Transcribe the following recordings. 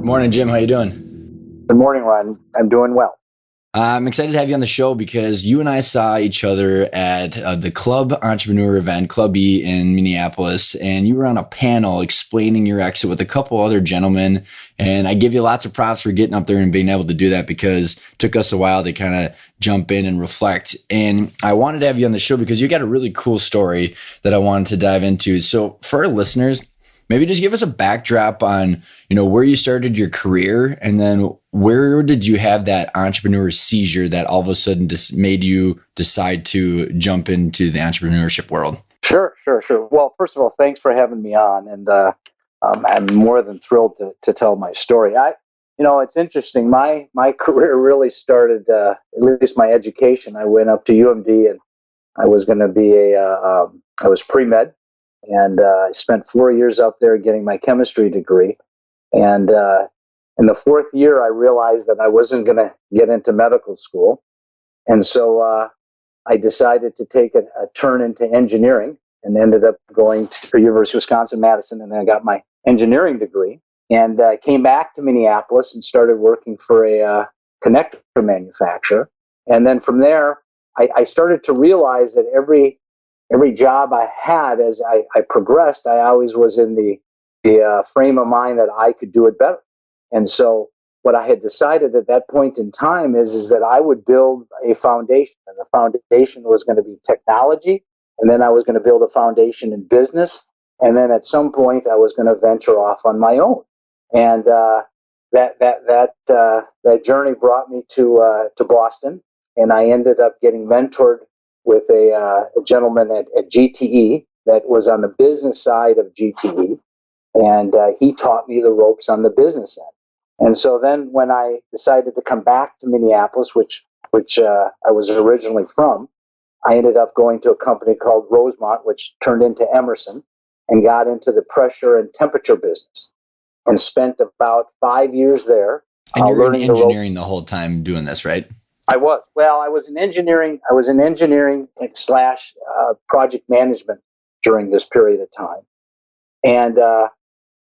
Morning, Jim. How you doing? Good morning, Ron. I'm doing well. I'm excited to have you on the show because you and I saw each other at the Club Entrepreneur event, Club E in Minneapolis, and you were on a panel explaining your exit with a couple other gentlemen. And I give you lots of props for getting up there and being able to do that because it took us a while to kind of jump in and reflect. And I wanted to have you on the show because you got a really cool story that I wanted to dive into. So for our listeners, maybe just give us a backdrop on, where you started your career and then where did you have that entrepreneur seizure that all of a sudden just made you decide to jump into the entrepreneurship world? Sure. Well, first of all, thanks for having me on, and I'm more than thrilled to tell my story. It's interesting. My career really started, at least my education. I went up to UMD, and I was going to be I was pre-med, and I spent 4 years up there getting my chemistry degree. And in the fourth year, I realized that I wasn't going to get into medical school. And so I decided to take a turn into engineering and ended up going to University of Wisconsin-Madison. And then I got my engineering degree and came back to Minneapolis and started working for a connector manufacturer. And then from there, I started to realize that every job I had as I progressed, I always was in the frame of mind that I could do it better. And so what I had decided at that point in time is that I would build a foundation, and the foundation was going to be technology, and then I was going to build a foundation in business, and then at some point I was going to venture off on my own. And that journey brought me to Boston, and I ended up getting mentored with a gentleman at GTE that was on the business side of GTE, and he taught me the ropes on the business end. And so then when I decided to come back to Minneapolis, which I was originally from, I ended up going to a company called Rosemont, which turned into Emerson, and got into the pressure and temperature business and spent about 5 years there And you're in learning the engineering ropes. the whole time doing this, right? I was in engineering. I was in engineering slash project management during this period of time, and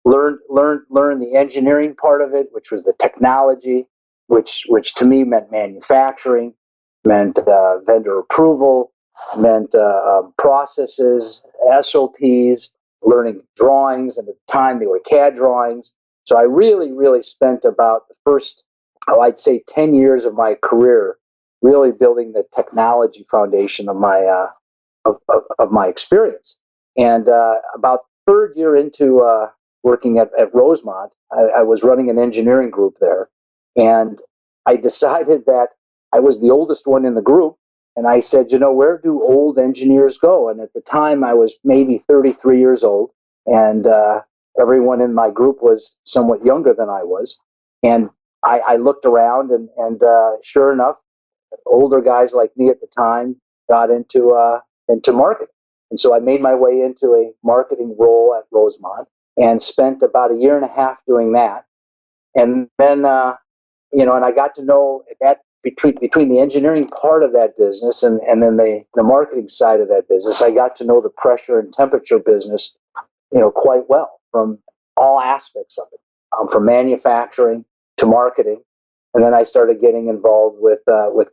learn the engineering part of it, which was the technology, which to me meant manufacturing, meant vendor approval, meant processes, SOPs, learning drawings, and at the time they were CAD drawings. So I really spent about the first, I'd say, 10 years of my career really building the technology foundation of my of my experience. And about third year into working at Rosemont, I was running an engineering group there. And I decided that I was the oldest one in the group. And I said, where do old engineers go? And at the time, I was maybe 33 years old. And everyone in my group was somewhat younger than I was. And I looked around, and sure enough, older guys like me at the time got into marketing. And so I made my way into a marketing role at Rosemont and spent about a year and a half doing that. And then, and I got to know that between the engineering part of that business and then the marketing side of that business, I got to know the pressure and temperature business, quite well from all aspects of it, from manufacturing to marketing. And then I started getting involved with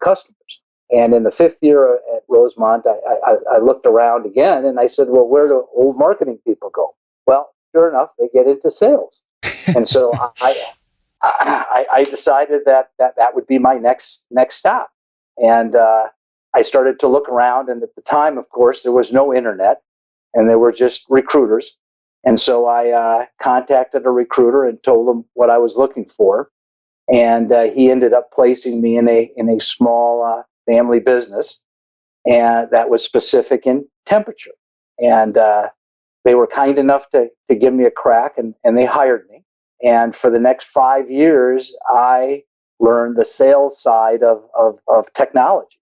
customers. And in the fifth year at Rosemont, I looked around again and I said, well, where do old marketing people go? Well, sure enough, they get into sales. And so I decided that would be my next stop. And I started to look around. And at the time, of course, there was no internet and there were just recruiters. And so I contacted a recruiter and told him what I was looking for. And he ended up placing me in a small family business, and that was specific in temperature. And they were kind enough to give me a crack, and they hired me. And for the next 5 years, I learned the sales side of technology.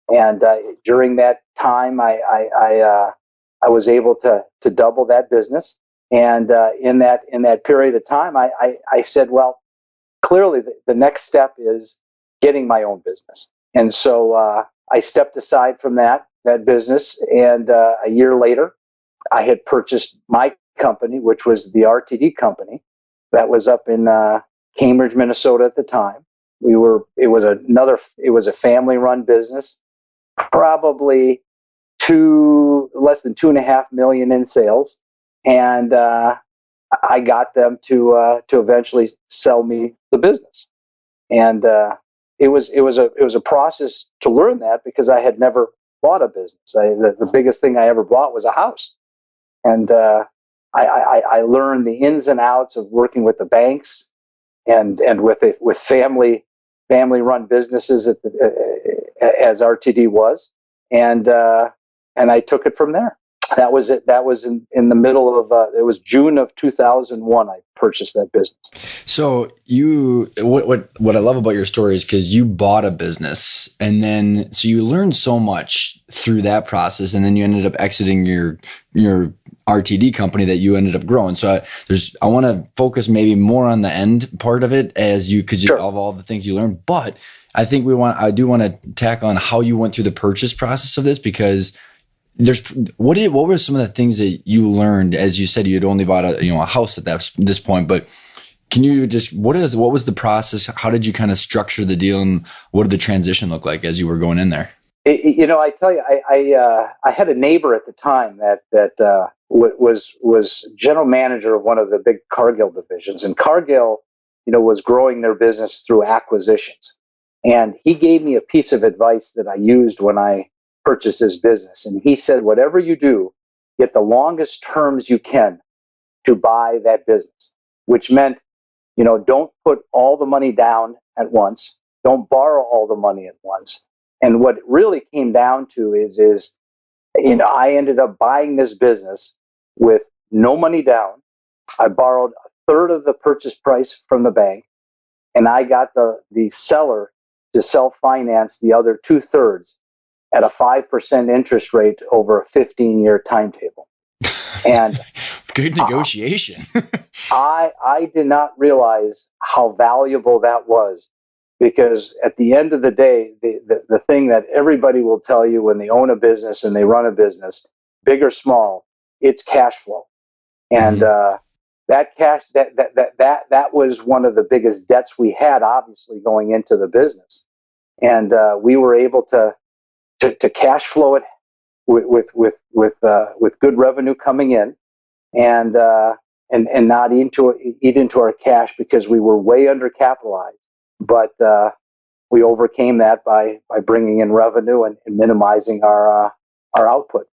And during that time, I was able to double that business. And in that period of time, I said, well, clearly the next step is getting my own business. And so I stepped aside from that business. And a year later, I had purchased my company, which was the RTD company that was up in Cambridge, Minnesota at the time. It was a family-run business, probably less than 2.5 million in sales, and I got them to eventually sell me the business. And it was a process to learn that, because I had never bought a business. The biggest thing I ever bought was a house, and I learned the ins and outs of working with the banks and with family run businesses as RTD was, and I took it from there. That was it. That was in the middle of it was June of 2001. I purchased that business. So what I love about your story is because you bought a business, and then so you learned so much through that process, and then you ended up exiting your RTD company that you ended up growing. So I want to focus maybe more on the end part of it Sure. of all the things you learned, but I think I do want to tack on how you went through the purchase process of this, because what were some of the things that you learned? As you said, you had only bought a house at this point, but can you just, what was the process? How did you kind of structure the deal, and what did the transition look like as you were going in there? I tell you, I had a neighbor at the time that was general manager of one of the big Cargill divisions, and Cargill, was growing their business through acquisitions. And he gave me a piece of advice that I used when I purchased his business. And he said, whatever you do, get the longest terms you can to buy that business, which meant, don't put all the money down at once. Don't borrow all the money at once. And what it really came down to is I ended up buying this business with no money down. I borrowed a third of the purchase price from the bank, and I got the seller to self-finance the other 2/3 at a 5% interest rate over a 15-year timetable. And good negotiation. I did not realize how valuable that was, because at the end of the day, the thing that everybody will tell you when they own a business and they run a business, big or small, it's cash flow. And that cash, that was one of the biggest debts we had, obviously, going into the business. And we were able to cash flow it with good revenue coming in, and not eat into our cash, because we were way undercapitalized. But we overcame that by bringing in revenue and minimizing our output.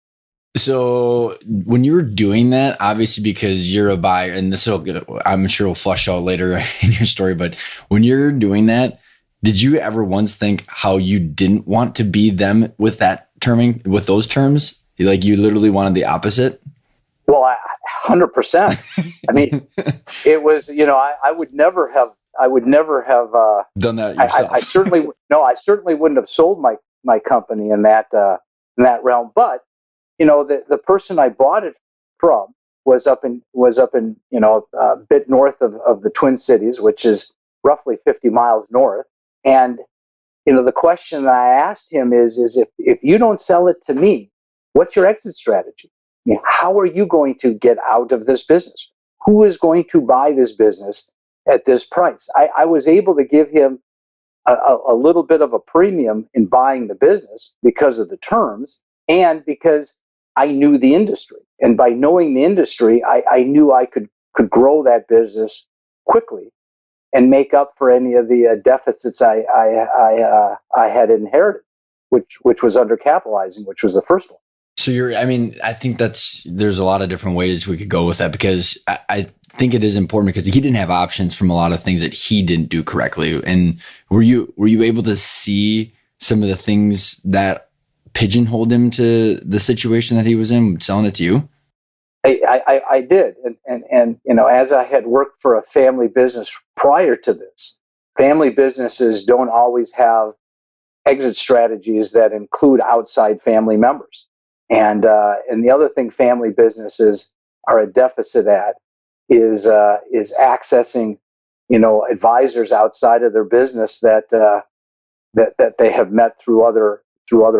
So when you were doing that, obviously because you're a buyer, and I'm sure will flush out later in your story, but when you're doing that, did you ever once think how you didn't want to be them with those terms? Like you literally wanted the opposite? Well, 100%. I mean, it was, I would never have done that yourself. I certainly wouldn't have sold my company in that realm. But the person I bought it from was up in a bit north of the Twin Cities, which is roughly 50 miles north. And the question that I asked him is if you don't sell it to me, what's your exit strategy? I mean, how are you going to get out of this business? Who is going to buy this business at this price? I was able to give him a little bit of a premium in buying the business because of the terms, and because I knew the industry. And by knowing the industry, I knew I could grow that business quickly and make up for any of the deficits I had inherited, which was undercapitalizing, which was the first one. So I think there's a lot of different ways we could go with that, because I think it is important, because he didn't have options from a lot of things that he didn't do correctly. And were you able to see some of the things that pigeonholed him to the situation that he was in, selling it to you? I did. And as I had worked for a family business prior to this, family businesses don't always have exit strategies that include outside family members. And the other thing family businesses are a deficit at is accessing, advisors outside of their business that they have met through other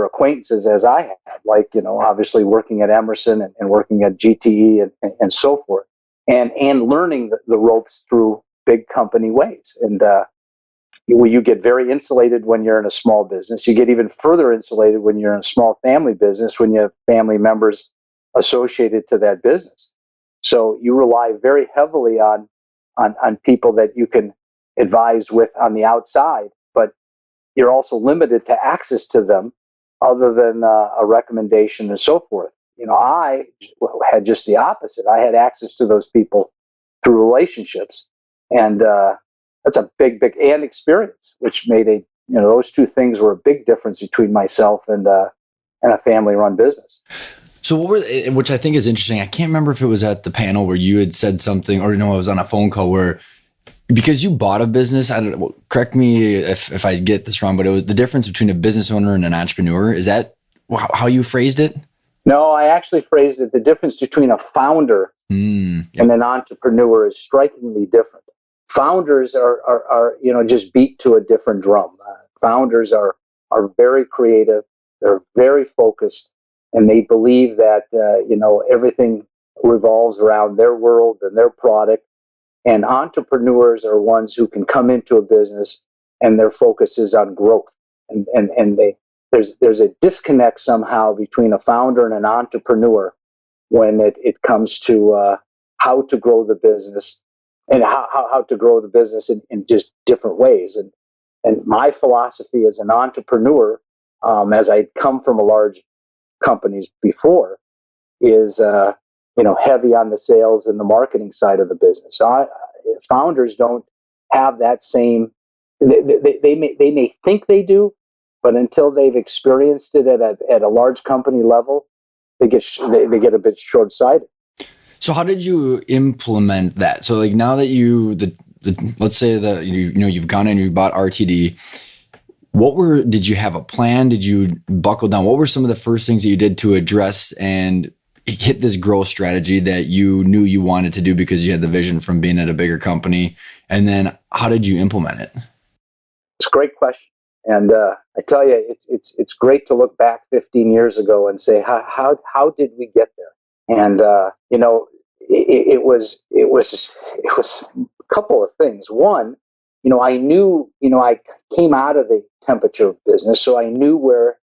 acquaintances, as I had, like, obviously working at Emerson and working at GTE and so forth, and learning the ropes through big company ways. And you get very insulated when you're in a small business. You get even further insulated when you're in a small family business, when you have family members associated to that business. So you rely very heavily on people that you can advise with on the outside, but you're also limited to access to them other than a recommendation and so forth. I had just the opposite. I had access to those people through relationships, and that's a big and experience, which made those two things were a big difference between myself and a family-run business. So which I think is interesting. I can't remember if it was at the panel where you had said something, or no, it was on a phone call where, because you bought a business, I don't know, correct me if I get this wrong, but it was the difference between a business owner and an entrepreneur. Is that how you phrased it? No, I actually phrased it. The difference between a founder and an entrepreneur is strikingly different. Founders are just beat to a different drum. Founders are very creative. They're very focused, and they believe that everything revolves around their world and their product. And entrepreneurs are ones who can come into a business and their focus is on growth. And there's a disconnect somehow between a founder and an entrepreneur when it comes to how to grow the business and how to grow the business in just different ways. And my philosophy as an entrepreneur, as I come from a large companies before, is heavy on the sales and the marketing side of the business. Founders don't have that same. They may think they do, but until they've experienced it at a large company level, they get a bit short-sighted. So how did you implement that? So like now that let's say that you've gone in and you bought RTD, did you have a plan? Did you buckle down? What were some of the first things that you did to address and hit this growth strategy that you knew you wanted to do because you had the vision from being at a bigger company? And then how did you implement it? It's a great question. And I tell you, it's great to look back 15 years ago and say, how did we get there? And it was a couple of things. One, I knew, I came out of the temperature business, so I knew where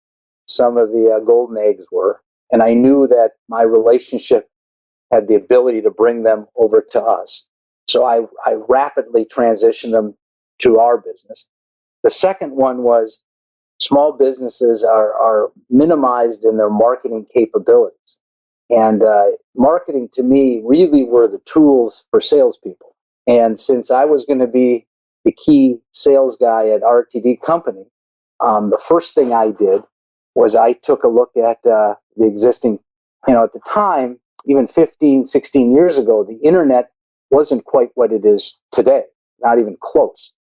some of the golden eggs were, and I knew that my relationship had the ability to bring them over to us. So I rapidly transitioned them to our business. The second one was small businesses are minimized in their marketing capabilities. And marketing to me really were the tools for salespeople. And since I was going to be the key sales guy at RTD Company, the first thing I did was I took a look at the existing, at the time, even 15, 16 years ago, the internet wasn't quite what it is today, not even close.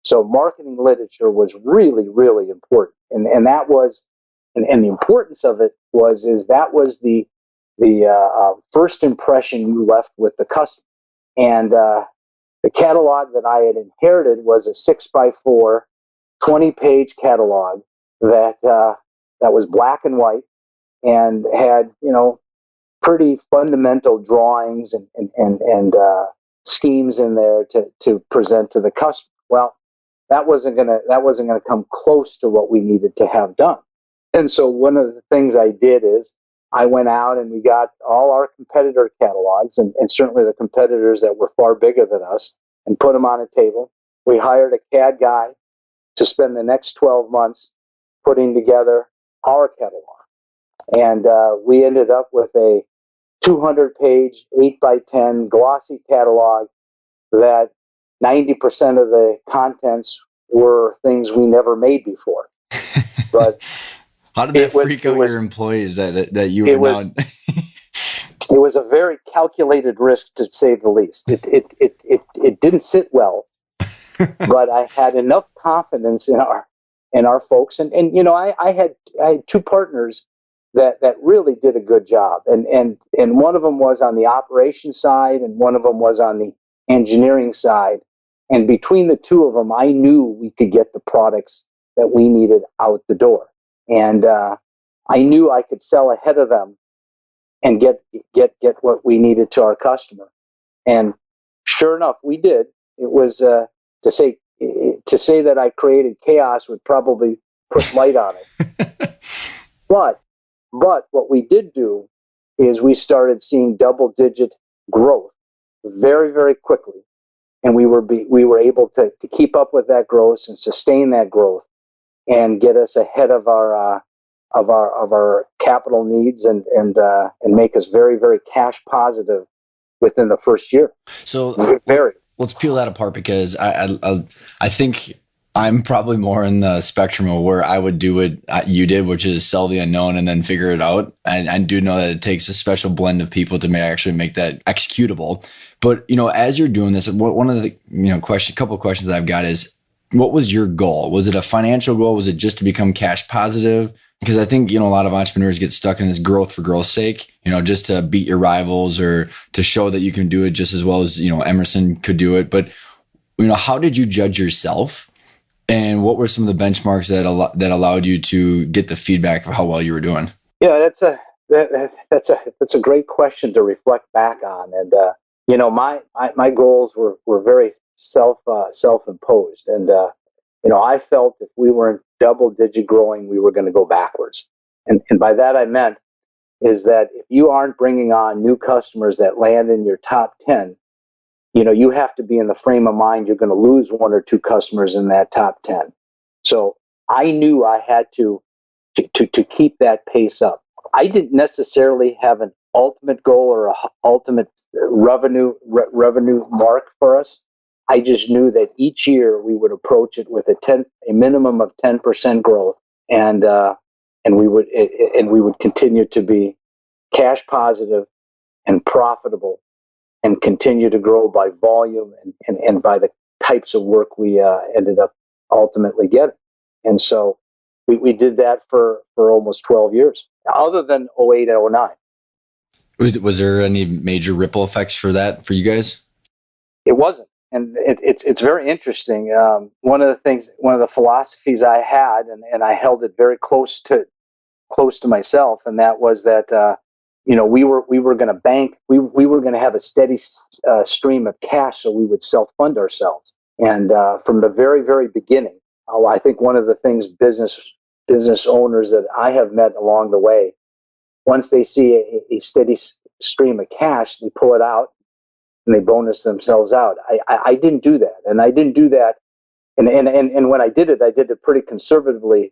So marketing literature was really, really important. And that was, and the importance of it is that was the first impression you left with the customer. And the catalog that I had inherited was a 6x4, 20-page catalog that was black and white and had, pretty fundamental drawings and schemes in there to present to the customer. Well, that wasn't gonna come close to what we needed to have done. And so one of the things I did is I went out and we got all our competitor catalogs and certainly the competitors that were far bigger than us and put them on a table. We hired a CAD guy to spend the next 12 months putting together our catalog. And we ended up with a 200-page, 8x10 glossy catalog that 90% of the contents were things we never made before. But how did that freak out your employees that you were now? It was a very calculated risk, to say the least. It didn't sit well, but I had enough confidence in our folks, and I had two partners that really did a good job, and one of them was on the operations side, and one of them was on the engineering side, and between the two of them, I knew we could get the products that we needed out the door, and I knew I could sell ahead of them and get what we needed to our customer, and sure enough, we did. It was to say that I created chaos would probably put light on it. But what we did do is we started seeing double-digit growth very, very quickly, and we were able to keep up with that growth and sustain that growth and get us ahead of our capital needs and make us very, very cash positive within the first year. So very. Let's peel that apart, because I think I'm probably more in the spectrum of where I would do what you did, which is sell the unknown and then figure it out. And I do know that it takes a special blend of people to actually make that executable. But, as you're doing this, one of the, couple of questions I've got is, what was your goal? Was it a financial goal? Was it just to become cash positive? Because I think, a lot of entrepreneurs get stuck in this growth for growth's sake, just to beat your rivals or to show that you can do it just as well as, Emerson could do it. But, how did you judge yourself? And what were some of the benchmarks that allowed you to get the feedback of how well you were doing? Yeah, that's a great question to reflect back on. And, my goals were very self-imposed. And, I felt if we weren't double-digit growing, we were going to go backwards. And by that I meant is that if you aren't bringing on new customers that land in your top 10, you have to be in the frame of mind you're going to lose one or two customers in that top 10. So I knew I had to keep that pace up. I didn't necessarily have an ultimate goal or a ultimate revenue mark for us. I just knew that each year we would approach it with a minimum of 10% growth, and we would continue to be cash positive and profitable, and continue to grow by volume and by the types of work we ended up ultimately getting. And so we did that for almost 12 years, other than 08 and 09. Was there any major ripple effects for that for you guys? It wasn't. And it's very interesting. One of the philosophies I had, and I held it very close to myself, and that was that we were going to bank. We were going to have a steady stream of cash, so we would self-fund ourselves. And from the very, very beginning, I think one of the things business owners that I have met along the way, once they see a steady stream of cash, they pull it out and they bonus themselves out. I didn't do that, and I didn't do that. And when I did it pretty conservatively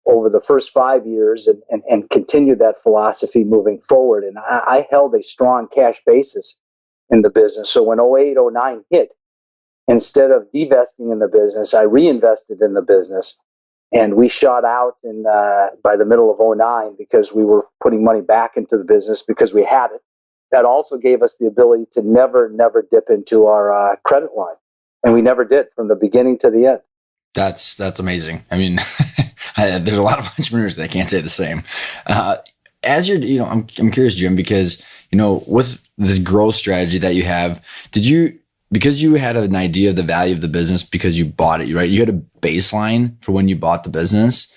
over the first 5 years, and continued that philosophy moving forward. And I held a strong cash basis in the business. So when 08, 09 hit, instead of divesting in the business, I reinvested in the business. And we shot out by the middle of 09 because we were putting money back into the business because we had it. That also gave us the ability to never dip into our credit line. And we never did, from the beginning to the end. That's amazing. I mean, there's a lot of entrepreneurs that can't say the same. As you're, I'm curious, Jim, because, with this growth strategy that you have, because you had an idea of the value of the business because you bought it, right? You had a baseline for when you bought the business.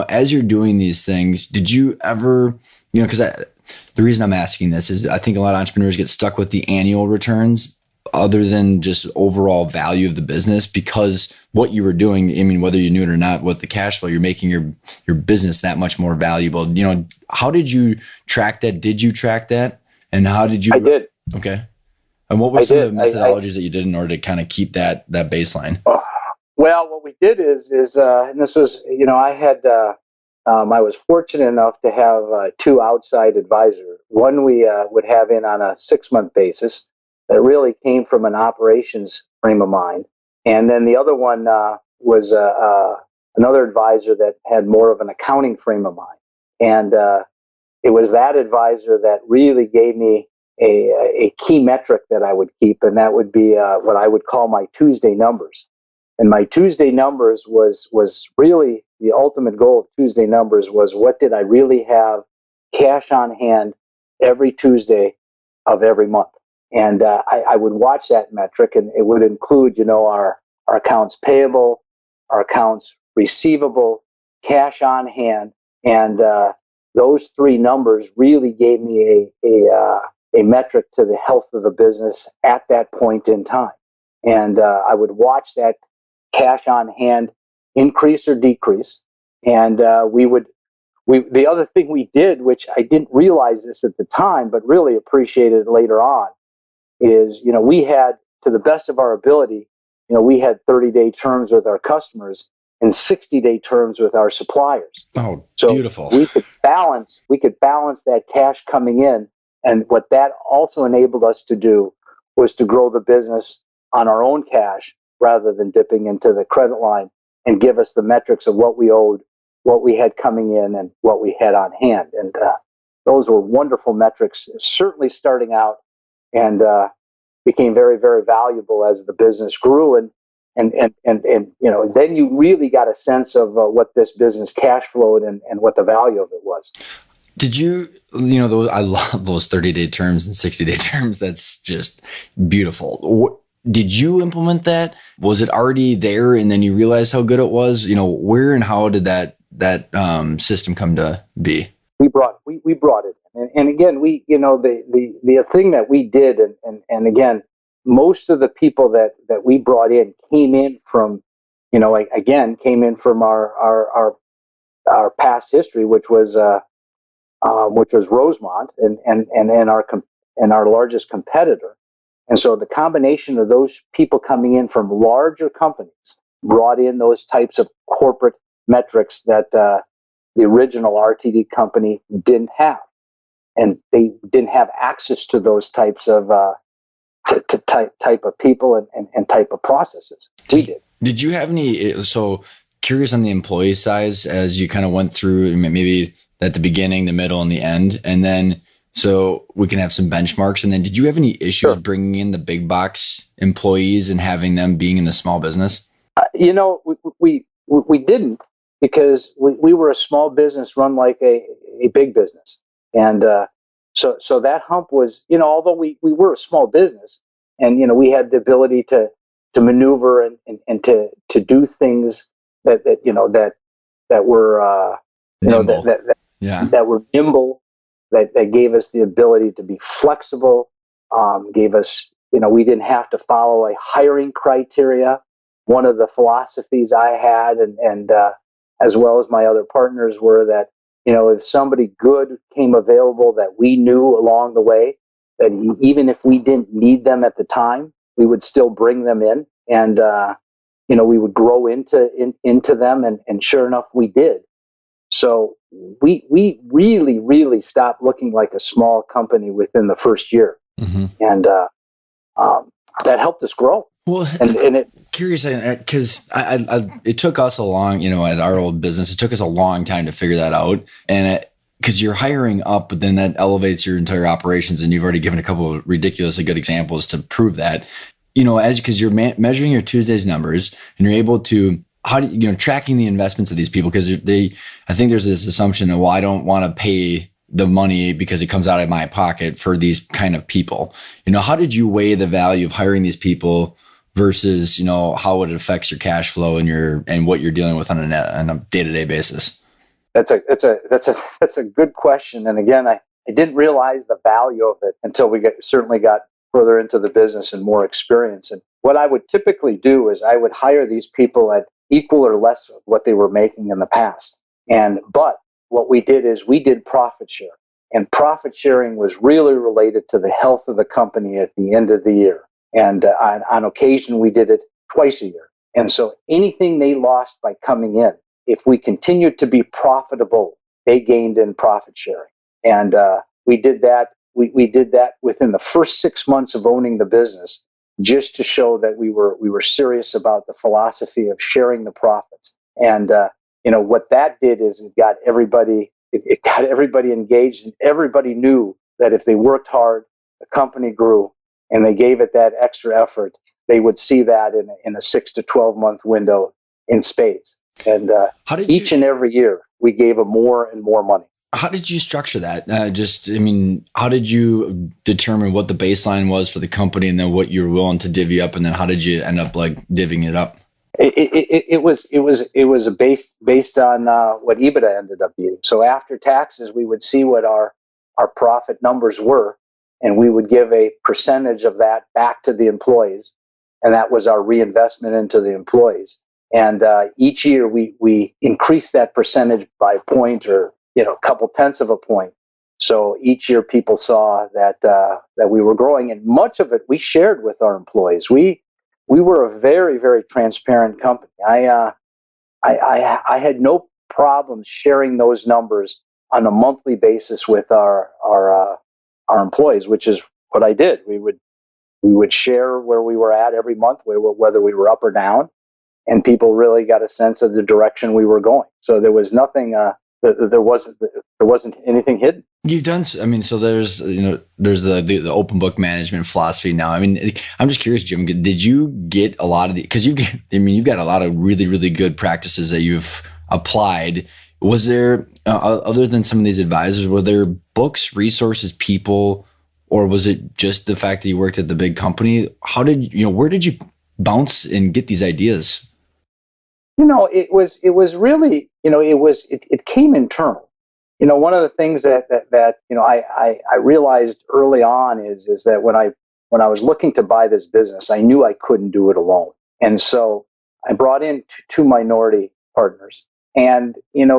As you're doing these things, did you ever, because the reason I'm asking this is I think a lot of entrepreneurs get stuck with the annual returns other than just overall value of the business, because what you were doing, I mean, whether you knew it or not, with the cash flow, you're making your business that much more valuable. How did you track that? Did you track that? And how did you? I did. Okay. And what were some of the methodologies that you did in order to kind of keep that baseline? Well, what we did is and this was, I was fortunate enough to have two outside advisors. One we would have in on a 6-month basis that really came from an operations frame of mind. And then the other one was another advisor that had more of an accounting frame of mind. And it was that advisor that really gave me a key metric that I would keep, and that would be what I would call my Tuesday numbers. And my Tuesday numbers was really the ultimate goal of Tuesday numbers was, what did I really have cash on hand every Tuesday of every month? And I would watch that metric, and it would include, our accounts payable, our accounts receivable, cash on hand, and those three numbers really gave me a metric to the health of the business at that point in time. and I would watch that cash on hand increase or decrease. And the other thing we did, which I didn't realize this at the time, but really appreciated later on, is, we had, to the best of our ability, we had 30-day terms with our customers and 60-day terms with our suppliers. Oh, so beautiful. we could balance that cash coming in. And what that also enabled us to do was to grow the business on our own cash rather than dipping into the credit line, and give us the metrics of what we owed, what we had coming in, and what we had on hand. And those were wonderful metrics, certainly starting out, and became very, very valuable as the business grew. And then you really got a sense of what this business cash flowed, and what the value of it was. Did you, those, I love those 30-day terms and 60-day terms. That's just beautiful. Did you implement that? Was it already there and then you realized how good it was? Where and how did that system come to be? We brought it. And again, the thing that we did, and again, most of the people that we brought in came in from our past history, which was Rosemont, and our largest competitor. And so the combination of those people coming in from larger companies brought in those types of corporate metrics that the original RTD company didn't have, and they didn't have access to those types of type of people and type of processes. We did. Did you have any? So curious on the employee size as you kind of went through, maybe at the beginning, the middle, and the end, and then so we can have some benchmarks. And then, did you have any issues bringing in the big box employees and having them being in the small business? We didn't, because we were a small business run like a big business. And so that hump was, although we were a small business, and, we had the ability to maneuver and to do things that were, that were nimble, that gave us the ability to be flexible, gave us, we didn't have to follow a hiring criteria. One of the philosophies I had, and as well as my other partners, were that, if somebody good came available that we knew along the way, that even if we didn't need them at the time, we would still bring them in, and we would grow into them, and sure enough, we did. So we really, really stopped looking like a small company within the first year, and that helped us grow. Well, and it curious, because it took us a long, at our old business, it took us a long time to figure that out, and because you're hiring up, but then that elevates your entire operations, and you've already given a couple of ridiculously good examples to prove that. Because you're measuring your Tuesdays numbers, and you're able to tracking the investments of these people, because I think there's this assumption of, well, I don't want to pay the money because it comes out of my pocket for these kind of people. How did you weigh the value of hiring these people versus, how it affects your cash flow and what you're dealing with on a day-to-day basis? That's a good question. And again, I didn't realize the value of it until we certainly got further into the business and more experience. And what I would typically do is I would hire these people at equal or less of what they were making in the past. But what we did is we did profit share. And profit sharing was really related to the health of the company at the end of the year. And on occasion, we did it twice a year. And so anything they lost by coming in, if we continued to be profitable, they gained in profit sharing. And we did that. We did that within the first 6 months of owning the business, just to show that we were serious about the philosophy of sharing the profits. And what that did is it got everybody engaged, and everybody knew that if they worked hard, the company grew, and they gave it that extra effort, they would see that in a 6 to 12 month window in spades. And each and every year, we gave them more and more money. How did you structure that? How did you determine what the baseline was for the company, and then what you're willing to divvy up, and then how did you end up divvying it up? It was based on what EBITA ended up being. So after taxes, we would see what our profit numbers were, and we would give a percentage of that back to the employees. and that was our reinvestment into the employees. And each year we increased that percentage by a point or a couple tenths of a point. So each year people saw that that we were growing, and much of it we shared with our employees. We were a very, very transparent company. I had no problem sharing those numbers on a monthly basis with our employees, which is what I did. We would share where we were at every month, whether we were up or down, and people really got a sense of the direction we were going. So there was nothing. There wasn't anything hidden. You've done, I mean, so there's, there's the open book management philosophy now. I mean, I'm just curious, Jim, did you get a lot of because you've got a lot of really, really good practices that you've applied. Was there, other than some of these advisors, were there books, resources, people, or was it just the fact that you worked at the big company? Where did you bounce and get these ideas? It was really, it came internal. One of the things that I realized early on is that when I was looking to buy this business, I knew I couldn't do it alone. And so I brought in two minority partners. And,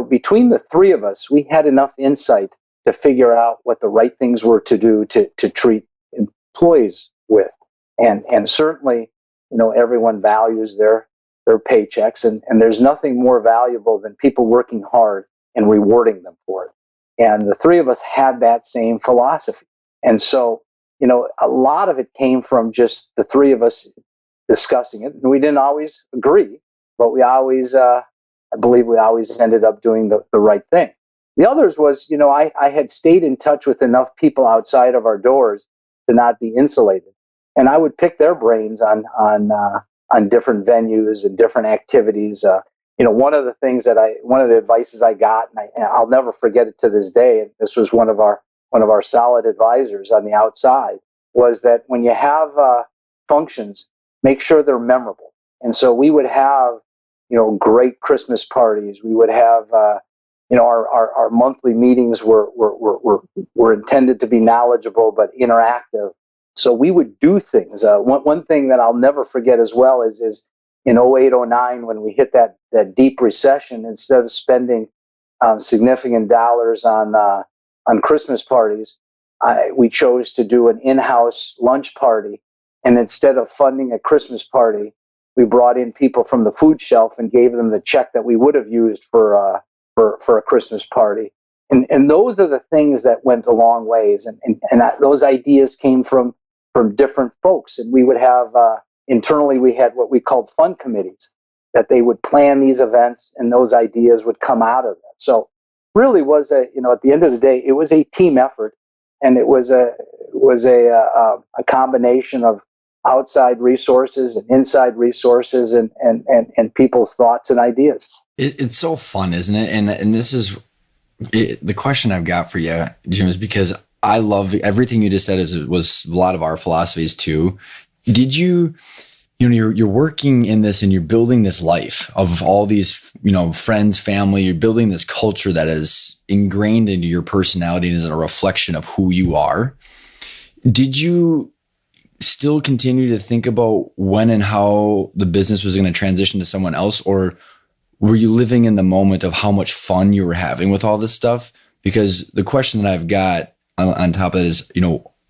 between the three of us, we had enough insight to figure out what the right things were to do to treat employees with. And certainly, everyone values their paychecks, and there's nothing more valuable than people working hard and rewarding them for it. And the three of us had that same philosophy. And so, a lot of it came from just the three of us discussing it. And we didn't always agree, but I believe we always ended up doing the right thing. The others was, I had stayed in touch with enough people outside of our doors to not be insulated. And I would pick their brains on different venues and different activities. One of the advices I got, and I'll never forget it to this day. And this was one of our solid advisors on the outside, was that when you have functions, make sure they're memorable. And so we would have, great Christmas parties. We would have, our monthly meetings were intended to be knowledgeable but interactive. So we would do things. One thing that I'll never forget as well is in 08, 09, when we hit that deep recession, instead of spending significant dollars on Christmas parties, we chose to do an in-house lunch party. And instead of funding a Christmas party, we brought in people from the food shelf and gave them the check that we would have used for a Christmas party. And those are the things that went a long ways. And those ideas came from different folks. And we would have, internally, we had what we called fund committees, that they would plan these events and those ideas would come out of that. So really was at the end of the day, it was a team effort, and it was a combination of outside resources and inside resources and people's thoughts and ideas. It's so fun, isn't it? And this is the question I've got for you, Jim, is because I love everything you just said. Was a lot of our philosophies too. Did you, you're working in this and you're building this life of all these, friends, family. You're building this culture that is ingrained into your personality and is a reflection of who you are. Did you still continue to think about when and how the business was going to transition to someone else, or were you living in the moment of how much fun you were having with all this stuff? Because the question that I've got on top of it is,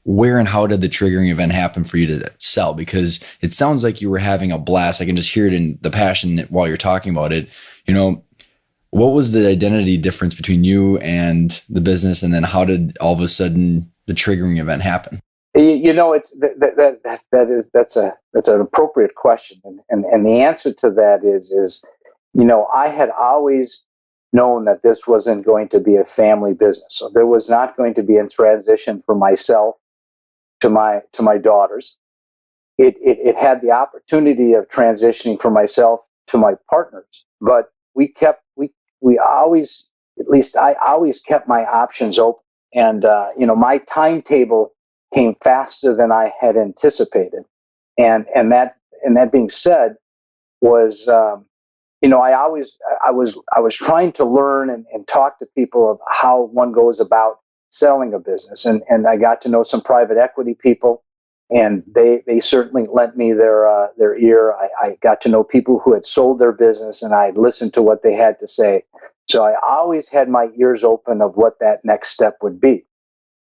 where and how did the triggering event happen for you to sell? Because it sounds like you were having a blast. I can just hear it in the passion while you're talking about it. What was the identity difference between you and the business? And then how did all of a sudden the triggering event happen? It's that's an appropriate question, and the answer to that is I had always known that this wasn't going to be a family business, so there was not going to be a transition from myself to my daughters. It had the opportunity of transitioning from myself to my partners, but we always, at least I always kept my options open, and my timetable came faster than I had anticipated. And that being said, was I was trying to learn and talk to people of how one goes about selling a business, and I got to know some private equity people, and they certainly lent me their ear. I got to know people who had sold their business, and I listened to what they had to say. So I always had my ears open of what that next step would be.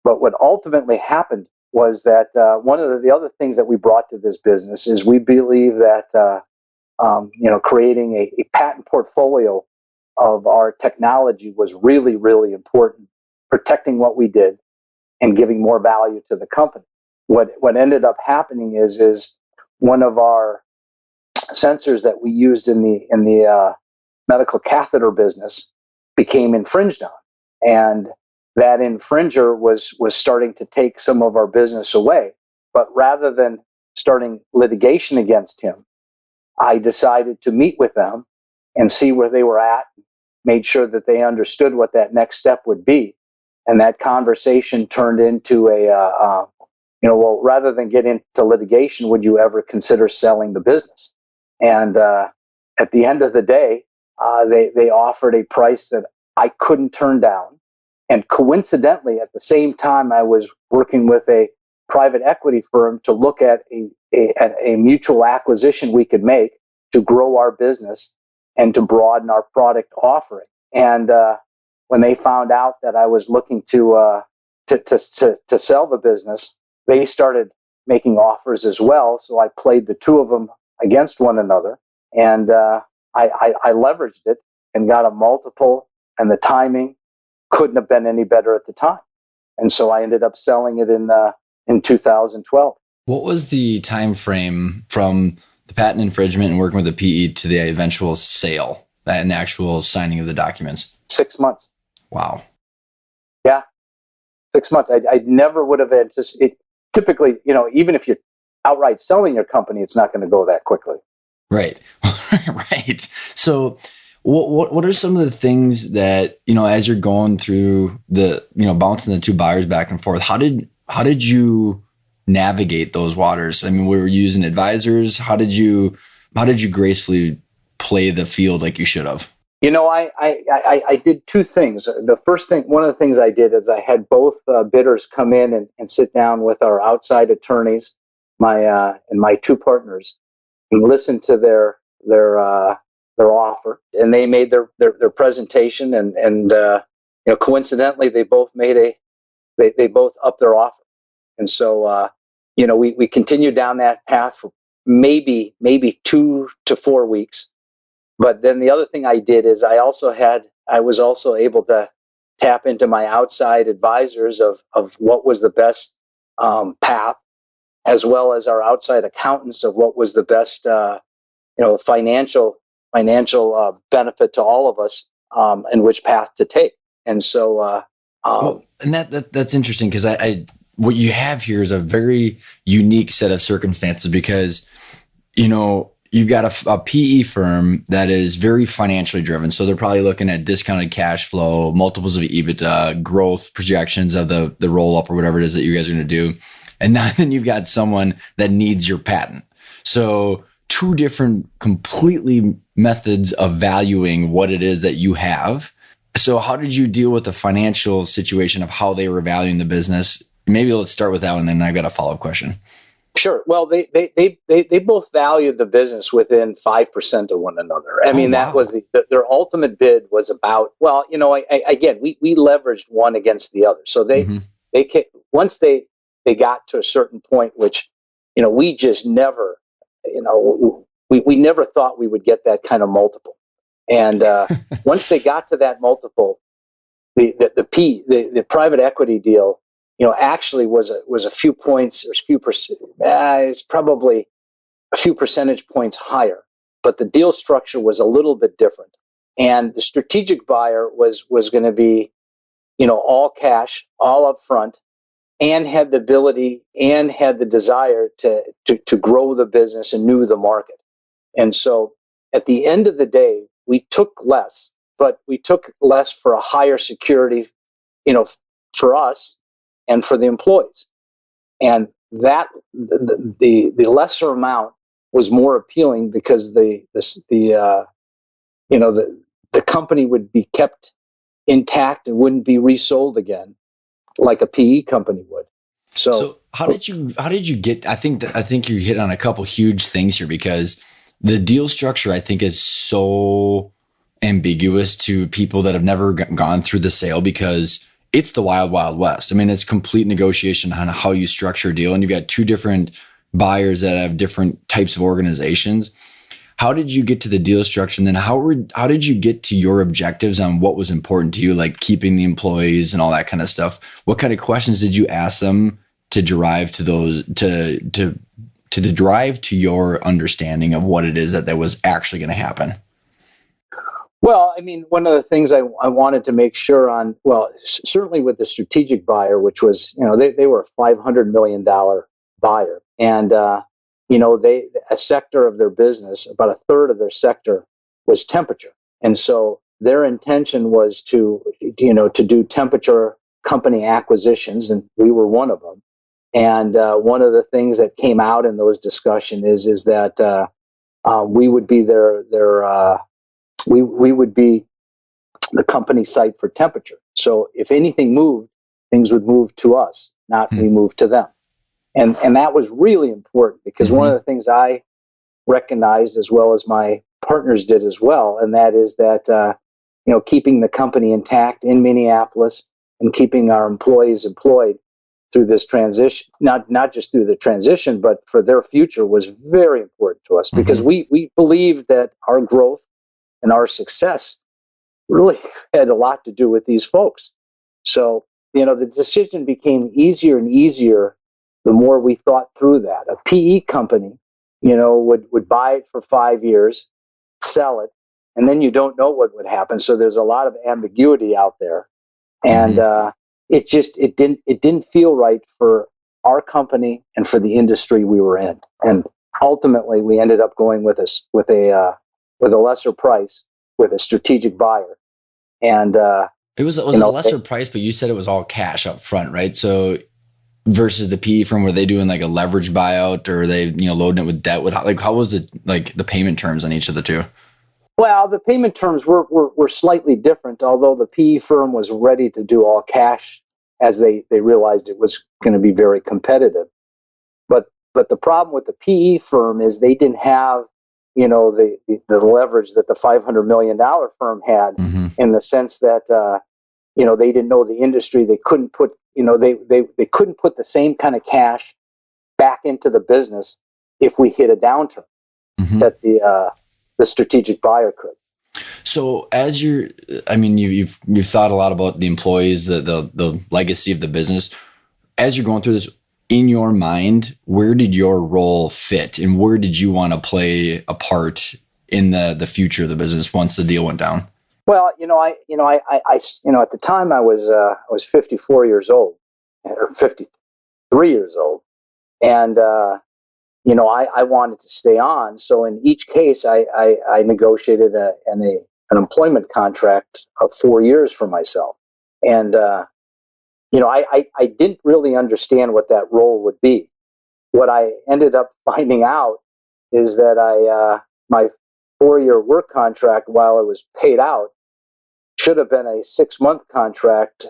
But what ultimately happened was that one of the other things that we brought to this business is we believe that creating a patent portfolio of our technology was really, really important, protecting what we did and giving more value to the company. What ended up happening is one of our sensors that we used in the medical catheter business became infringed on, and that infringer was starting to take some of our business away. But rather than starting litigation against him, I decided to meet with them and see where they were at, made sure that they understood what that next step would be. And that conversation turned into well, rather than get into litigation, would you ever consider selling the business? And at the end of the day, they offered a price that I couldn't turn down. And coincidentally, at the same time, I was working with a private equity firm to look at a mutual acquisition we could make to grow our business and to broaden our product offering. And when they found out that I was looking to sell the business, they started making offers as well. So I played the two of them against one another, and I leveraged it and got a multiple, and the timing couldn't have been any better at the time. And so I ended up selling it in 2012. What was the time frame from the patent infringement and working with the PE to the eventual sale and the actual signing of the documents? 6 months. Wow. Yeah, 6 months. I never would have anticipated. Typically, even if you're outright selling your company, it's not going to go that quickly. Right. Right. So what are some of the things that, as you're going through the, bouncing the two buyers back and forth, how did you navigate those waters? I mean, were you using advisors? How did you gracefully play the field like you should have? I did two things. The first thing, one of the things I did is I had both bidders come in and sit down with our outside attorneys, and my two partners, and listen to their offer. And they made their presentation, and coincidentally, they both they both upped their offer. And so we continued down that path for maybe 2 to 4 weeks. But then the other thing I did is I was also able to tap into my outside advisors of what was the best path, as well as our outside accountants of what was the best financial benefit to all of us, and which path to take. And so and that's interesting, because I what you have here is a very unique set of circumstances, because you've got a PE firm that is very financially driven. So they're probably looking at discounted cash flow, multiples of EBITDA, growth projections of the roll up or whatever it is that you guys are going to do. And then you've got someone that needs your patent. So two different completely methods of valuing what it is that you have. So how did you deal with the financial situation of how they were valuing the business? Maybe let's start with that one, and then I've got a follow-up question. Sure. Well, they both valued the business within 5% of one another. I mean, that was their ultimate bid was about. Well, again, we leveraged one against the other. So once they got to a certain point, which we just never, we never thought we would get that kind of multiple. And once they got to that multiple, the private equity deal, actually was a few points or it's probably a few percentage points higher, but the deal structure was a little bit different. And the strategic buyer was going to be, all cash, all up front, and had the ability and had the desire to grow the business and knew the market. And so at the end of the day, we took less, but we took less for a higher security, for us and for the employees. And that the lesser amount was more appealing because the company would be kept intact and wouldn't be resold again like a PE company would. So how did you get, I think you hit on a couple huge things here, because the deal structure, I think, is so ambiguous to people that have never gone through the sale, because it's the wild, wild west. I mean, it's complete negotiation on how you structure a deal. And you've got two different buyers that have different types of organizations. How did you get to the deal structure? And then how did you get to your objectives on what was important to you, like keeping the employees and all that kind of stuff? What kind of questions did you ask them to derive to those, to derive to your understanding of what it is that was actually going to happen? Well, I mean, one of the things I wanted to make sure on, well, certainly with the strategic buyer, which was, they were a $500 million buyer. And, a sector of their business, about a third of their sector was temperature. And so their intention was to do temperature company acquisitions, and we were one of them. And one of the things that came out in those discussions is that we would be we would be the company site for temperature. So if anything moved, things would move to us, not we move to them. And that was really important, because one of the things I recognized, as well as my partners did as well, and that is that keeping the company intact in Minneapolis and keeping our employees employed through this transition, not just through the transition, but for their future, was very important to us, because we believed that our growth and our success really had a lot to do with these folks. So, the decision became easier and easier the more we thought through that. A PE company, would buy it for 5 years, sell it, and then you don't know what would happen. So there's a lot of ambiguity out there. And it didn't feel right for our company and for the industry we were in. And ultimately, we ended up going with a lesser price with a strategic buyer. And it was a lesser price, but you said it was all cash up front, right? So versus the PE firm, were they doing like a leverage buyout, or are they loading it with debt? How was it, like the payment terms on each of the two? Well, the payment terms were slightly different, although the PE firm was ready to do all cash, as they realized it was going to be very competitive. But the problem with the PE firm is they didn't have the leverage that the $500 million firm had, in the sense that they didn't know the industry. They couldn't put they couldn't put the same kind of cash back into the business if we hit a downturn that the strategic buyer could. So as you've thought a lot about the employees, the legacy of the business. As you're going through this, in your mind, where did your role fit, and where did you want to play a part in the future of the business once the deal went down? Well, at the time I was 54 years old, or 53 years old, and I wanted to stay on. So in each case, I negotiated an employment contract of 4 years for myself. And, I didn't really understand what that role would be. What I ended up finding out is that my 4-year work contract, while it was paid out, should have been a 6-month contract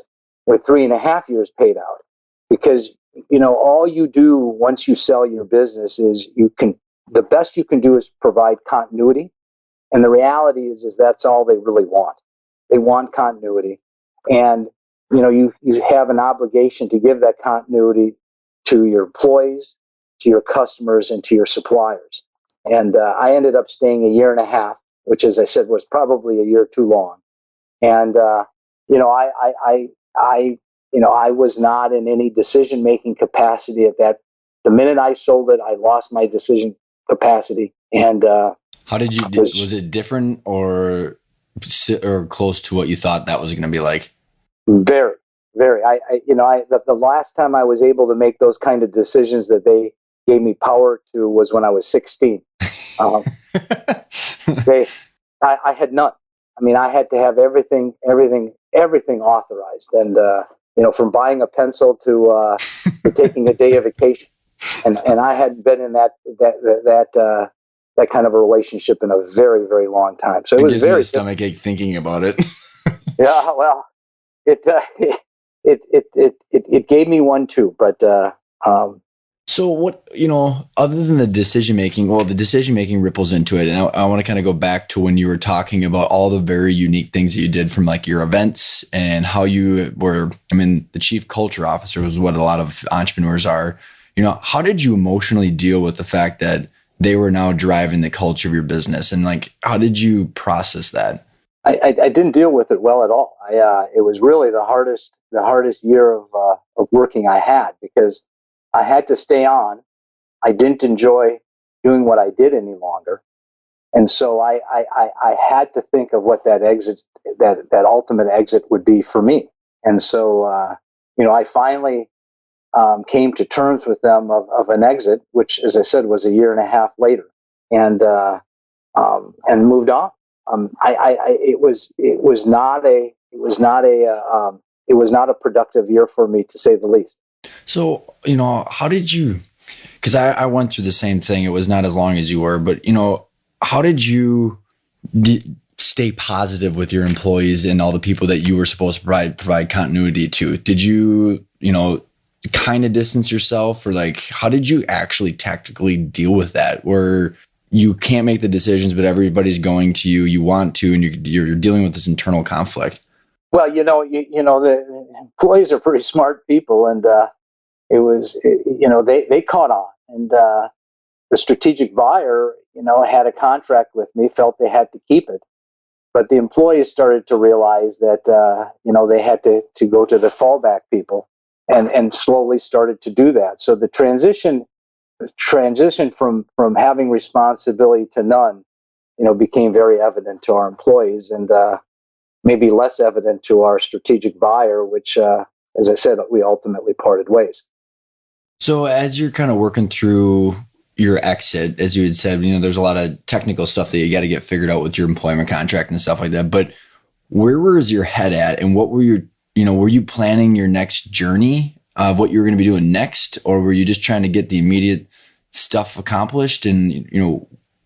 with 3.5 years paid out. Because, all you do once you sell your business is the best you can do is provide continuity. And the reality is that's all they really want. They want continuity. And, you have an obligation to give that continuity to your employees, to your customers, and to your suppliers. And I ended up staying 1.5 years, which, as I said, was probably a year too long. And, I was not in any decision-making capacity at that. The minute I sold it, I lost my decision capacity. And how did you? Was it different or close to what you thought that was going to be like? Very, very. The last time I was able to make those kind of decisions that they gave me power to was when I was 16. I had none. I mean, I had to have everything authorized, and from buying a pencil to taking a day of vacation, and I hadn't been in that kind of a relationship in a very, very long time. So it was gives me a stomach ache thinking about it. Yeah, well, it gave me one too, but So what, other than the decision making, well, the decision making ripples into it. And I want to kind of go back to when you were talking about all the very unique things that you did from like your events and how you were, the chief culture officer was what a lot of entrepreneurs are. How did you emotionally deal with the fact that they were now driving the culture of your business? And like, how did you process that? I didn't deal with it well at all. It was really the hardest year of working I had, because I had to stay on. I didn't enjoy doing what I did any longer, and so I had to think of what that exit, that ultimate exit would be for me. And so I finally came to terms with them of an exit, which, as I said, was a year and a half later, and moved on. It was not a productive year for me, to say the least. So, how did you, because I went through the same thing. It was not as long as you were, but, how did you stay positive with your employees and all the people that you were supposed to provide continuity to? Did you, kind of distance yourself, or like, how did you actually tactically deal with that? Where you can't make the decisions, but everybody's going to you, you want to, and you're dealing with this internal conflict. Well, the employees are pretty smart people, and they caught on, and the strategic buyer, had a contract with me, felt they had to keep it, but the employees started to realize that they had to go to the fallback people, and slowly started to do that. So the transition from having responsibility to none, became very evident to our employees, and maybe less evident to our strategic buyer, which, as I said, we ultimately parted ways. So as you're kind of working through your exit, as you had said, there's a lot of technical stuff that you got to get figured out with your employment contract and stuff like that. But where was your head at, and what were were you planning your next journey of what you were going to be doing next, or were you just trying to get the immediate stuff accomplished? And,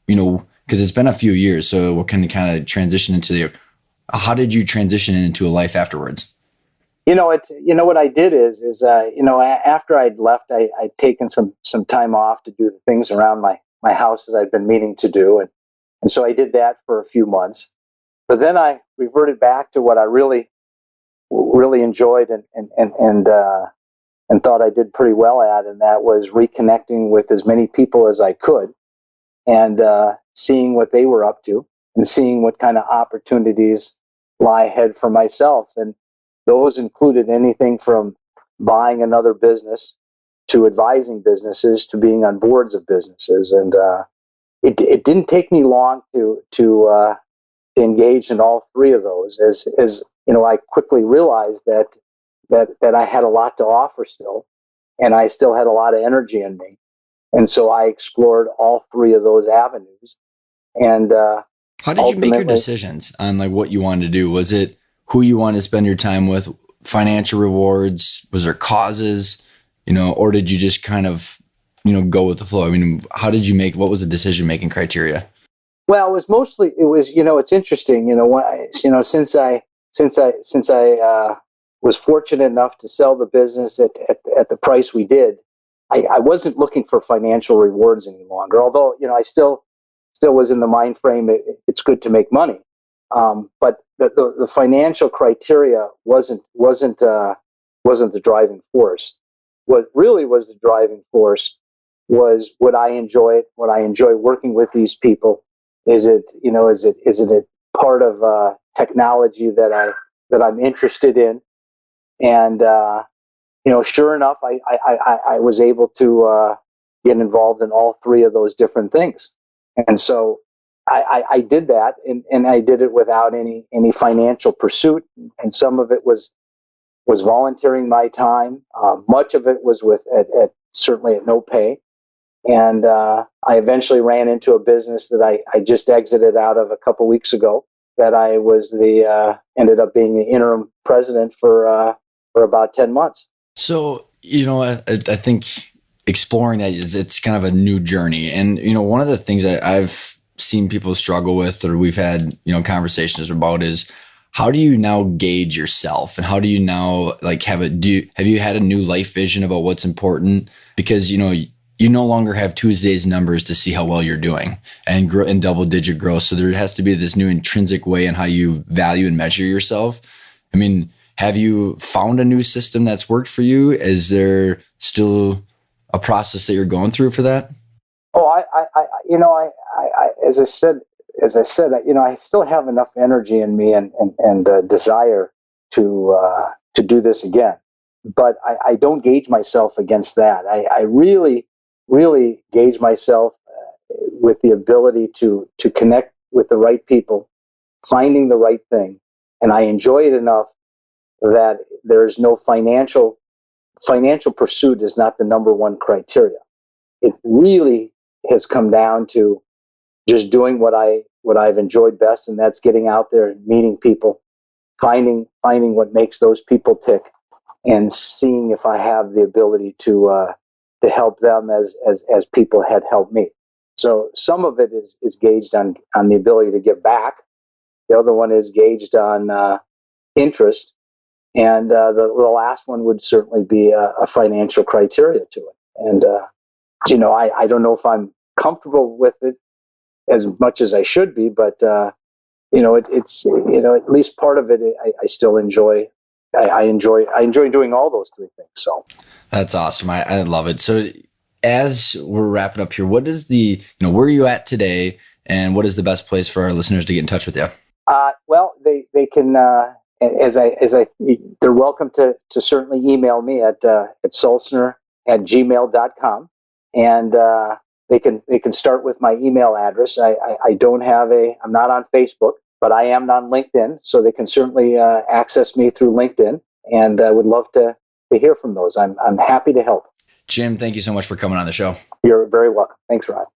because it's been a few years, so what can you kind of transition into how did you transition into a life afterwards? What I did is after I'd left, I'd taken some time off to do the things around my house that I'd been meaning to do. And so I did that for a few months, but then I reverted back to what I really, really enjoyed and thought I did pretty well at. And that was reconnecting with as many people as I could, and seeing what they were up to, and seeing what kind of opportunities lie ahead for myself. And those included anything from buying another business, to advising businesses, to being on boards of businesses. And it didn't take me long to engage in all three of those. As I quickly realized that I had a lot to offer still, and I still had a lot of energy in me. And so I explored all three of those avenues. And how did you make your decisions on like what you wanted to do? Was it who you want to spend your time with, financial rewards? Was there causes, or did you just kind of, go with the flow? How did you what was the decision-making criteria? Well, it's interesting, since I was fortunate enough to sell the business at the price we did, I wasn't looking for financial rewards any longer. Although, I still was in the mind frame, it's good to make money. But the financial criteria wasn't the driving force. What really was the driving force was what I enjoy working with these people. Is it a part of technology that I'm interested in? And sure enough, I was able to get involved in all three of those different things. And so I did that, and I did it without any financial pursuit. And some of it was volunteering my time. Much of it was certainly at no pay. And I eventually ran into a business that I just exited out of a couple weeks ago, that I was ended up being the interim president for about 10 months. So, I think exploring that it's kind of a new journey. And, one of the things that I've seen people struggle with, or we've had, conversations about, is How do you now gauge yourself, and how do you now like have you had a new life vision about what's important? Because, you no longer have Tuesday's numbers to see how well you're doing and grow in double digit growth. So there has to be this new intrinsic way in how you value and measure yourself. I mean, have you found a new system that's worked for you? Is there still a process that you're going through for that? Oh, as I said, I still have enough energy in me and desire to do this again. But I don't gauge myself against that. I really, really gauge myself with the ability to connect with the right people, finding the right thing, and I enjoy it enough that there is no financial pursuit is not the number one criteria. It really has come down to just doing what I've enjoyed best, and that's getting out there and meeting people, finding what makes those people tick, and seeing if I have the ability to help them as people had helped me. So some of it is gauged on the ability to give back. The other one is gauged on interest, and the last one would certainly be a financial criteria to it. And I don't know if I'm comfortable with it as much as I should be, but it's at least part of it I still enjoy. I enjoy doing all those three things. So That's awesome. I love it. So as we're wrapping up here, what is where are you at today, and what is the best place for our listeners to get in touch with you? Well, they can they're welcome to certainly email me at sulciner@gmail.com, and they can start with my email address. I don't have I'm not on Facebook, but I am on LinkedIn, so they can certainly access me through LinkedIn, and I would love to hear from those. I'm happy to help. Jim, thank you so much for coming on the show. You're very welcome. Thanks, Rod.